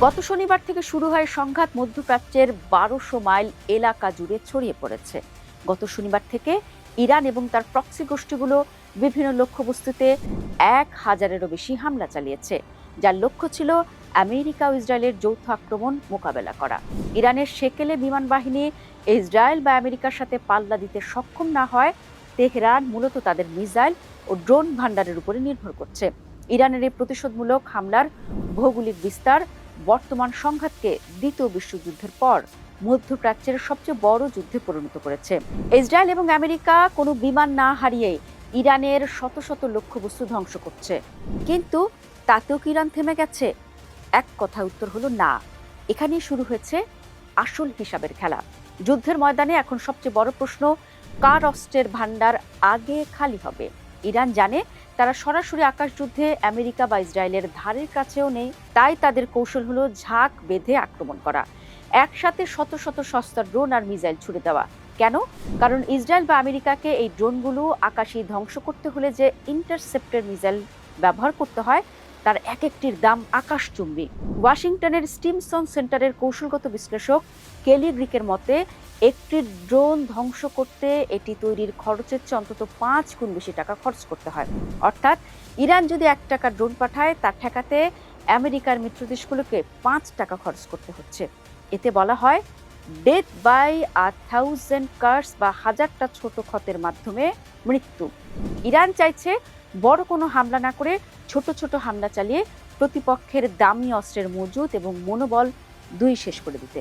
গত শনিবার থেকে শুরু হয় সংঘাত মধ্যপ্রাচ্যের ১২০০ মাইল এলাকা জুড়ে ছড়িয়ে পড়েছে। গত শনিবার থেকে ইরান এবং তার প্রক্সি গোষ্ঠীগুলো বিভিন্ন লক্ষ্যবস্তুতে ১,০০০-এরও বেশি হামলা চালিয়েছে, যার লক্ষ্য ছিল আমেরিকা ও ইসরায়েলের যৌথ আক্রমণ মোকাবেলা করা। ইরানের শেকেলে বিমান বাহিনী ইসরায়েল বা আমেরিকার সাথে পাল্লা দিতে সক্ষম না হয় তেহরান মূলত তাদের মিসাইল ও ড্রোন ভান্ডারের উপরে নির্ভর করছে। ইরানের এই প্রতিশোধমূলক হামলার ভৌগোলিক বিস্তার বর্তমান সংঘাতকে দ্বিতীয় বিশ্বযুদ্ধের পর মধ্যপ্রাচ্যের সবচেয়ে বড় যুদ্ধে পরিণত করেছে। ইসরায়েল এবং আমেরিকা কোনো বিমান না হারিয়ে ইরানের শত শত লক্ষ্যবস্তু ধ্বংস করছে, কিন্তু তাতেও কি ইরান থেমে গেছে? এক কথা উত্তর হলো না। এখানেই শুরু হয়েছে আসল হিসাবের খেলা। যুদ্ধের ময়দানে এখন সবচেয়ে বড় প্রশ্ন, কার অস্ত্রের ভান্ডার আগে খালি হবে। ইরান জানে তারা সরাসরি আকাশযুদ্ধে আমেরিকা বা ইসরায়েলের ধারের কাছেও নেই, তাই তাদের কৌশল হলো ঝাঁক বেঁধে আক্রমণ করা, একসাথে শত শত সস্তা ড্রোন আর মিসাইল ছুড়ে দেওয়া। কেন? কারণ ইসরায়েল বা আমেরিকাকে এই ড্রোনগুলো আকাশে ধ্বংস করতে হলে যে ইন্টারসেপ্টর মিসাইল ব্যবহার করতে হয়, তার এক একটির দাম আকাশচুম্বী। ওয়াশিংটনের স্টিমসন সেন্টারের কৌশলগত বিশ্লেষক কেলি গ্রিকের মতে, একটি ড্রোন ধ্বংস করতে এটি তৈরির খরচের চেয়ে অন্তত ৫ গুণ বেশি টাকা খরচ করতে হয়। অর্থাৎ ইরান যদি ১ টাকা ড্রোন পাঠায়, তা ঠেকাতে আমেরিকার মিত্রদেশগুলোকে ৫ টাকা খরচ করতে হচ্ছে। এতে বলা হয় ডেথ বাই ১,০০০ কাটস বা হাজারটা ছোট ক্ষতের মাধ্যমে মৃত্যু। ইরান চাইছে বড় কোনো হামলা না করে ছোট ছোট হামলা চালিয়ে প্রতিপক্ষের দামি অস্ত্রের মজুত এবং মনোবল দুই শেষ করে দিতে।